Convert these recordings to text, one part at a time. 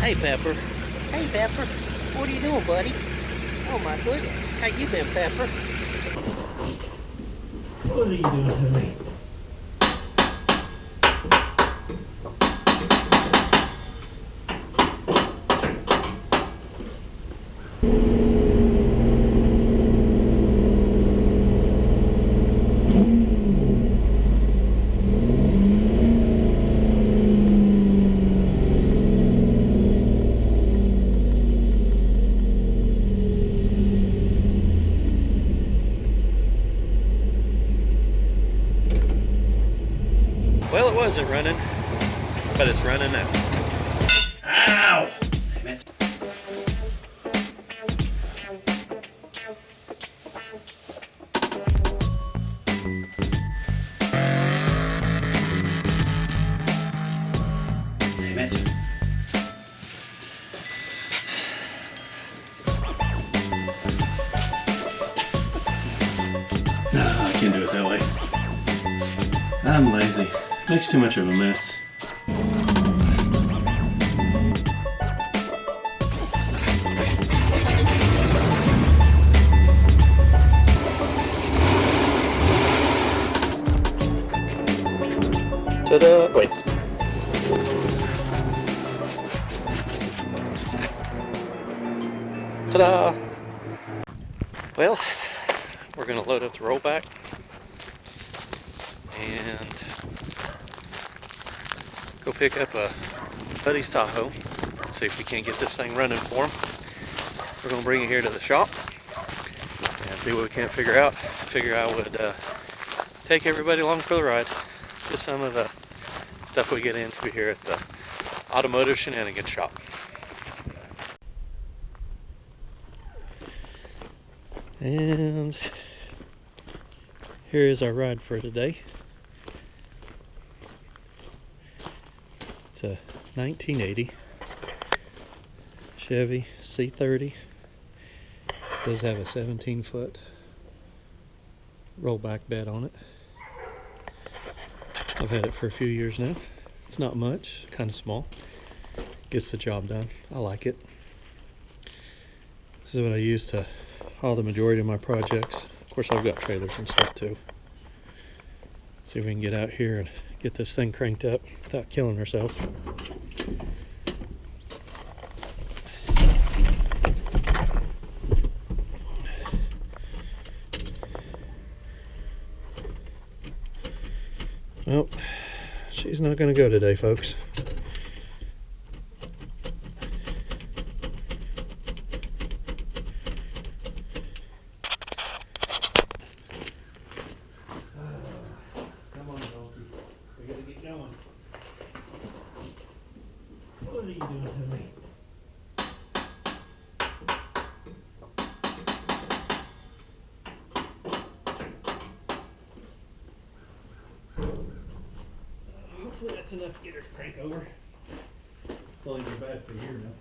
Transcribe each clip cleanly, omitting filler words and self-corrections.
Hey, Pepper. Hey, Pepper. What are you doing, buddy? Oh, my goodness. How you been, Pepper? What are you doing to me? Well, it wasn't running, but it's running now. Ow! Damn it. Damn it. No, I can't do it that way. I'm lazy. Makes too much of a mess. Ta-da! Wait. Ta-da! Well, we're gonna load up the rollback and go pick up a buddy's Tahoe. See if we can't get this thing running for him. We're gonna bring it here to the shop and see what we can't figure out. Figure I would take everybody along for the ride. Just some of the stuff we get into here at the Automotive Shenanigans shop. And here is our ride for today. It's a 1980 Chevy C30. It does have a 17-foot rollback bed on it. I've had it for a few years now. It's not much, kind of small. Gets the job done. I like it. This is what I use to haul the majority of my projects. Of course, I've got trailers and stuff too. See if we can get out here and get this thing cranked up without killing ourselves. Well, she's not going to go today, folks. Come on, donkey. We got to get going. What are you doing to me? Hopefully that's enough to get her to crank over. It's only been bad for a year now.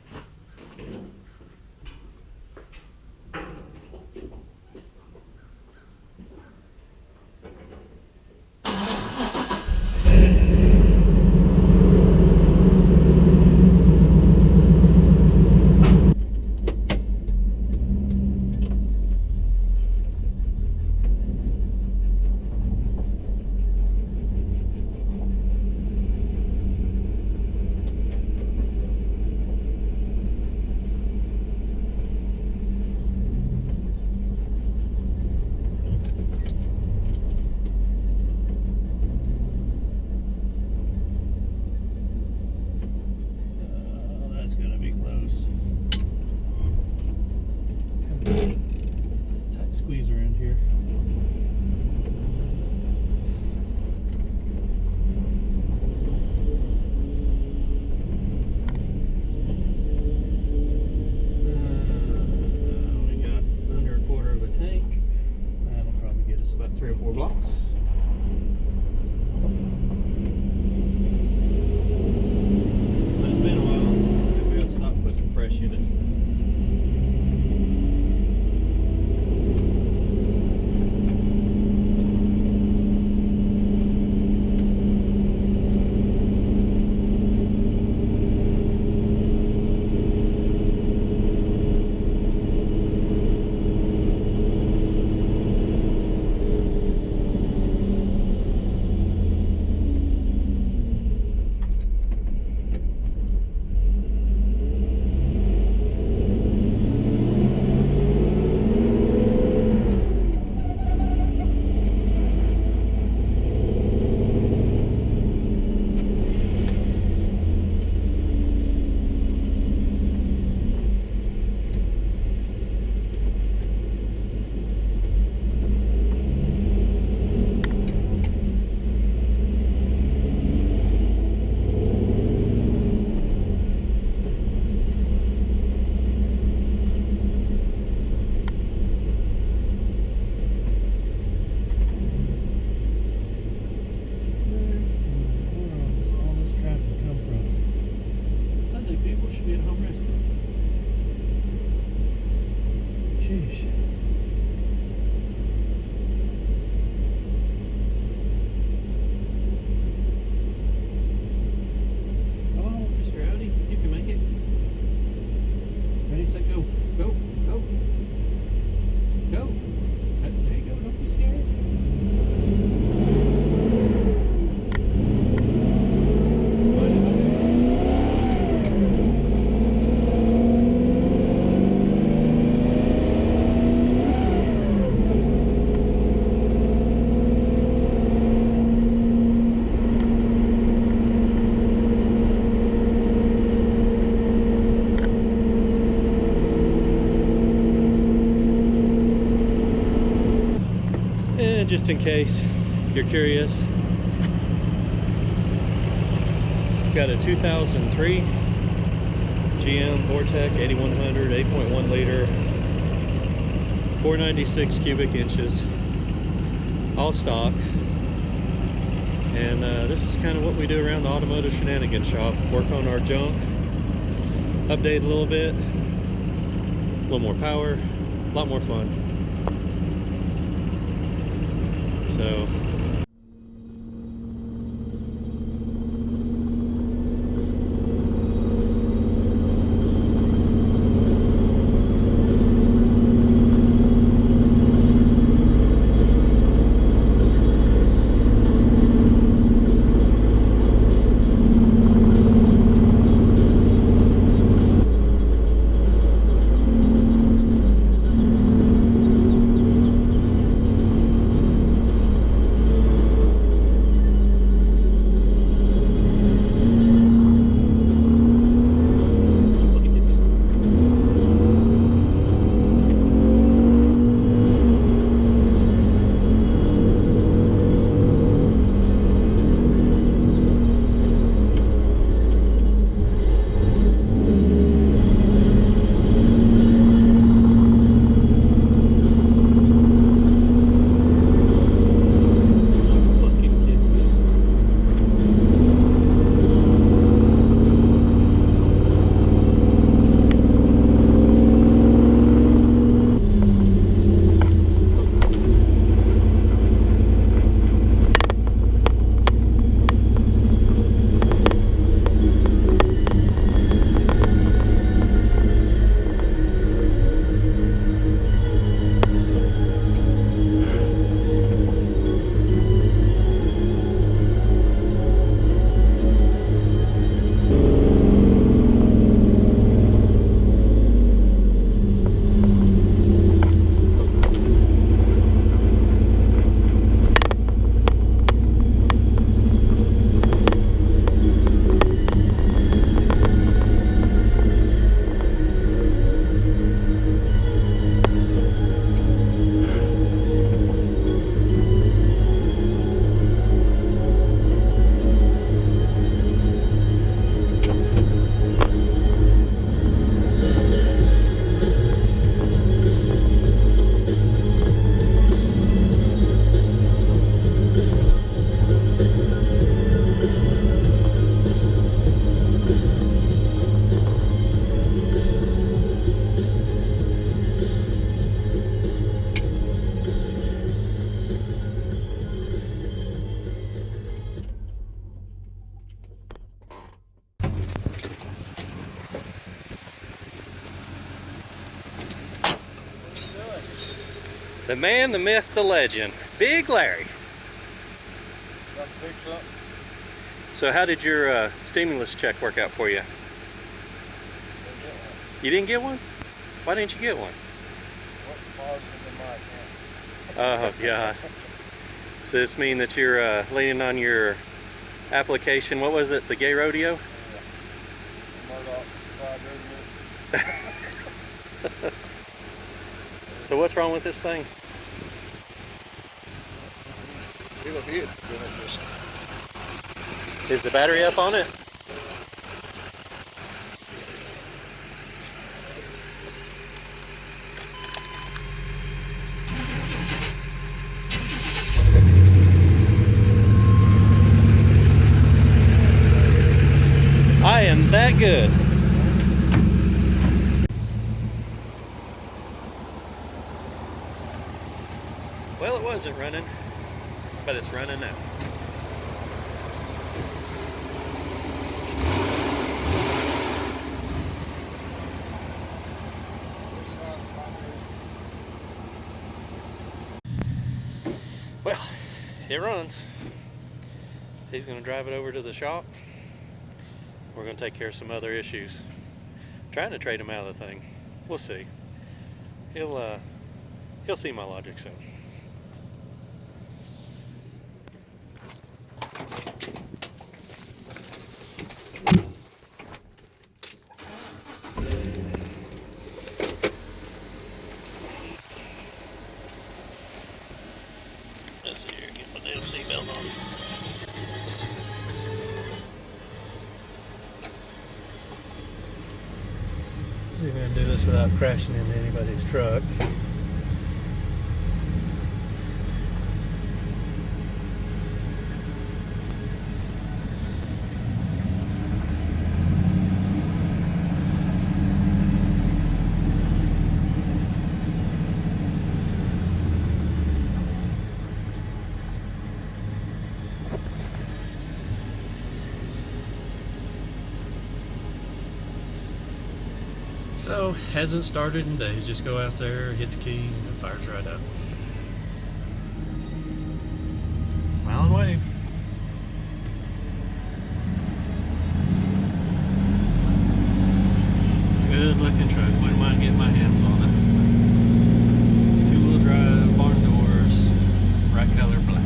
just in case you're curious, got a 2003 GM Vortec 8100 8.1 liter 496 cubic inches, all stock. And this is kind of what we do around the Automotive Shenanigans shop. Work on our junk, update a little bit, a little more power, a lot more fun. So the man, the myth, the legend, Big Larry. Got to fix something. So how did your stimulus check work out for you? Didn't get one. You didn't get one? Why didn't you get one? What positive in my account? Oh, yeah. Does this mean that you're leaning on your application? What was it? The gay rodeo? Yeah. Murdoch fried rodeo. So what's wrong with this thing? It'll hit. Then it just Is the battery up on it? I am that good. Well, it wasn't running, but it's running now. Well, it runs. He's going to drive it over to the shop. We're going to take care of some other issues. Trying to trade him out of the thing. We'll see. He'll see my logic soon. This well. We're gonna do this without crashing into anybody's truck. So, hasn't started in days. Just go out there, hit the key, and it fires right up. Smile and wave. Good looking truck. Wouldn't mind getting my hands on it. Two-wheel drive, barn doors, right color black.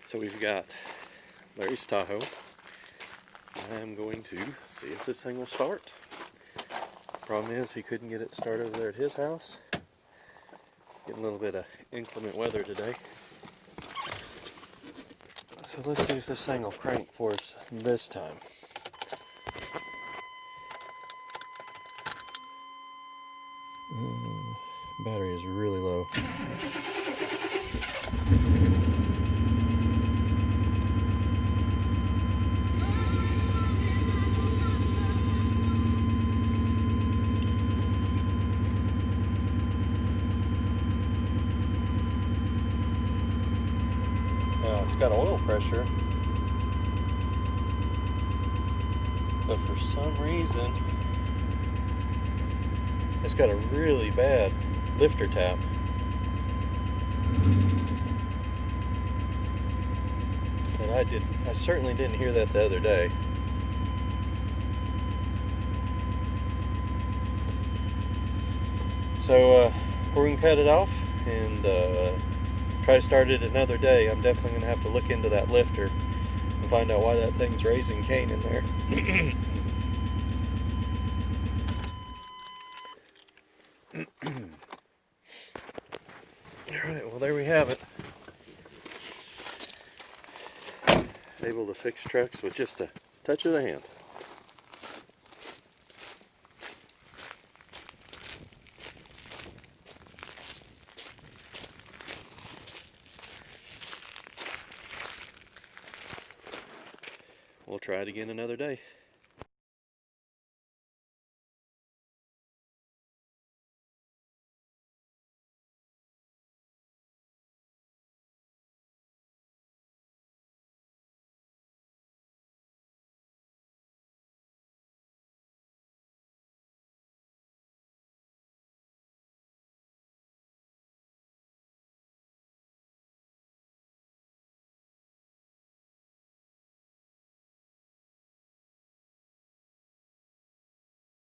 So we've got Larry's Tahoe. I'm going to see if this thing will start. Problem is he couldn't get it started over there at his house. Getting a little bit of inclement weather today. So let's see if this thing will crank for us this time. Battery is really low. It's got oil pressure, but for some reason it's got a really bad lifter tap. And I certainly didn't hear that the other day. So we're gonna cut it off and try to start it another day. I'm definitely going to have to look into that lifter and find out why that thing's raising cane in there. Alright, well there we have it. Able to fix trucks with just a touch of the hand. We'll try it again another day.